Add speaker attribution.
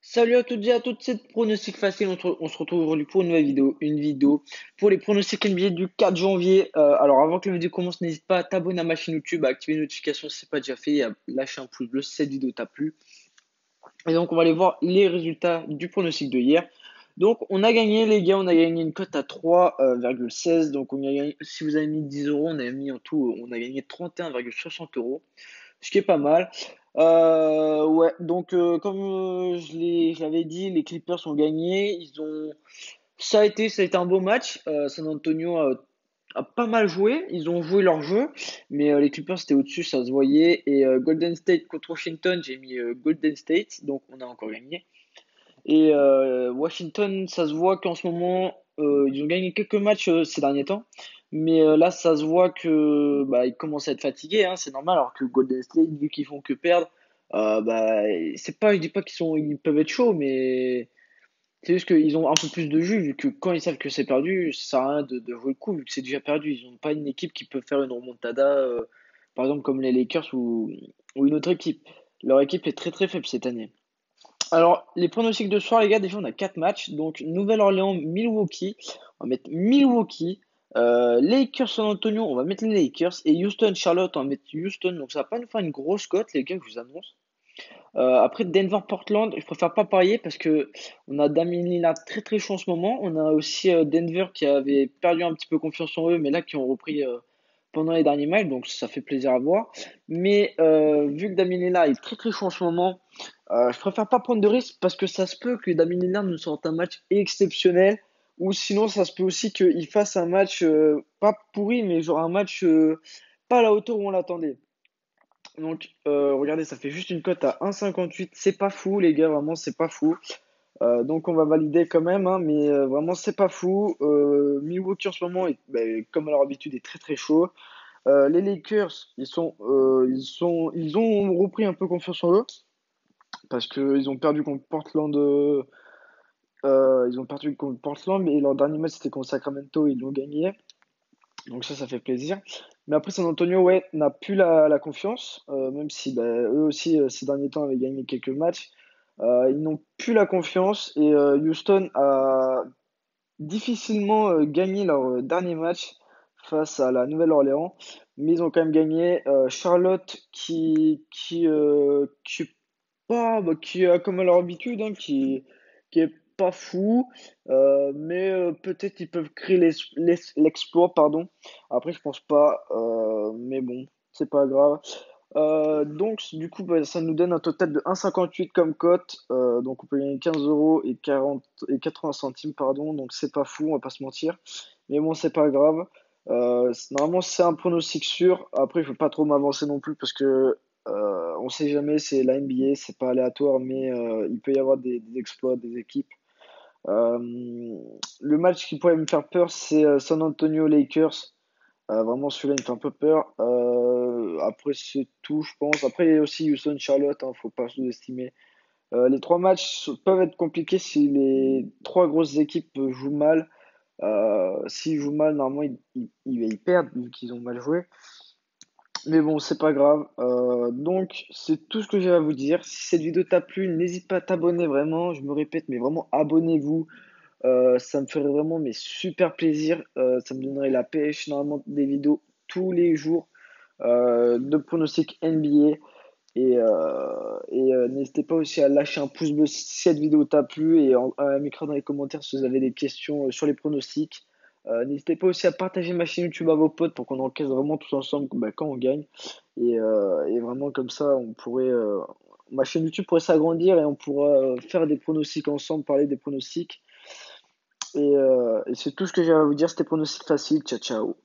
Speaker 1: Salut à toutes et à toutes, c'est Pronostic Facile. On se retrouve aujourd'hui pour une nouvelle vidéo. Une vidéo pour les pronostics NBA du 4 janvier. Alors, avant que la vidéo commence, n'hésite pas à t'abonner à ma chaîne YouTube, à activer les notifications si ce n'est pas déjà fait et à lâcher un pouce bleu si cette vidéo t'a plu. Et donc, on va aller voir les résultats du pronostic de hier. Donc, on a gagné, les gars, on a gagné une cote à 3,16. Donc, si vous avez mis 10 euros, on a mis en tout, on a gagné 31,60 euros, ce qui est pas mal. Ouais, donc comme je l'avais dit, les Clippers ont gagné. Ça a été un beau match. San Antonio a pas mal joué. Ils ont joué leur jeu, mais les Clippers étaient au-dessus, ça se voyait. Et Golden State contre Washington, j'ai mis Golden State, donc on a encore gagné. Et Washington, ça se voit qu'en ce moment, ils ont gagné quelques matchs ces derniers temps. Mais là, ça se voit que bah, ils commencent à être fatigués, hein, c'est normal. Alors que Golden State, vu qu'ils font que perdre, bah, c'est pas, je dis pas ils peuvent être chauds, mais c'est juste qu'ils ont un peu plus de jus, vu que quand ils savent que c'est perdu, ça sert à rien de jouer le coup, vu que c'est déjà perdu. Ils n'ont pas une équipe qui peut faire une remontada, par exemple comme les Lakers ou une autre équipe. Leur équipe est très très faible cette année. Alors, les pronostics de ce soir, les gars, déjà, on a 4 matchs. Donc, Nouvelle-Orléans, Milwaukee. On va mettre Milwaukee. Lakers, San Antonio, on va mettre les Lakers. Et Houston, Charlotte, on va mettre Houston. Donc, ça va pas nous faire une grosse cote, les gars, je vous annonce. Après, Denver, Portland, je préfère pas parier parce que on a Damien Lillard très très chaud en ce moment. On a aussi Denver qui avait perdu un petit peu confiance en eux, mais là qui ont repris pendant les derniers matchs. Donc, ça fait plaisir à voir. Mais vu que Damien Lillard est très très chaud en ce moment, je préfère pas prendre de risques parce que ça se peut que Damien Lillard nous sorte un match exceptionnel ou sinon ça se peut aussi qu'il fasse un match pas pourri mais genre un match pas à la hauteur où on l'attendait. Donc regardez, ça fait juste une cote à 1,58, c'est pas fou les gars, vraiment c'est pas fou. Donc on va valider quand même, hein, mais vraiment c'est pas fou. Milwaukee en ce moment, comme à leur habitude, est très très chaud. Les Lakers, ils ont repris un peu confiance en eux parce qu'ils ont perdu contre Portland. Ils ont perdu contre Portland, mais leur dernier match c'était contre Sacramento, ils l'ont gagné. Donc ça fait plaisir. Mais après, San Antonio, ouais, n'a plus la confiance, même si bah, eux aussi, ces derniers temps, avaient gagné quelques matchs. Ils n'ont plus la confiance et Houston a difficilement gagné leur dernier match face à la Nouvelle-Orléans, mais ils ont quand même gagné. Charlotte qui est pas, bah, qui a comme à leur habitude, hein, qui est pas fou, mais peut-être ils peuvent créer l'exploit, pardon. Après, je pense pas, mais bon, c'est pas grave. Donc, du coup, bah, ça nous donne un total de 1,58 comme cote. Donc, on peut gagner 15 euros et 80 centimes, pardon. Donc, c'est pas fou, on va pas se mentir. Mais bon, c'est pas grave. Normalement, c'est un pronostic sûr. Après, je veux pas trop m'avancer non plus parce que on sait jamais, c'est la NBA, c'est pas aléatoire, mais il peut y avoir des exploits des équipes. Euh, le match qui pourrait me faire peur, c'est San Antonio Lakers. Vraiment, celui-là, il me fait un peu peur. Après, c'est tout, je pense. Après, il y a aussi Houston Charlotte, hein, faut pas sous-estimer. Les trois matchs peuvent être compliqués si les trois grosses équipes jouent mal. S'ils jouent mal, normalement, ils perdent vu qu'ils ont mal joué. Mais bon, c'est pas grave. Donc, c'est tout ce que j'ai à vous dire. Si cette vidéo t'a plu, n'hésite pas à t'abonner vraiment. Je me répète, mais vraiment, abonnez-vous. Ça me ferait vraiment mais super plaisir. Ça me donnerait la pêche, normalement, des vidéos tous les jours de pronostics NBA. N'hésitez pas aussi à lâcher un pouce bleu si cette vidéo t'a plu et à m'écrire dans les commentaires si vous avez des questions sur les pronostics. N'hésitez pas aussi à partager ma chaîne YouTube à vos potes pour qu'on encaisse vraiment tous ensemble bah, quand on gagne. Et vraiment comme ça, ma chaîne YouTube pourrait s'agrandir et on pourra faire des pronostics ensemble, parler des pronostics. Et c'est tout ce que j'ai à vous dire. C'était pronostic facile. Ciao, ciao.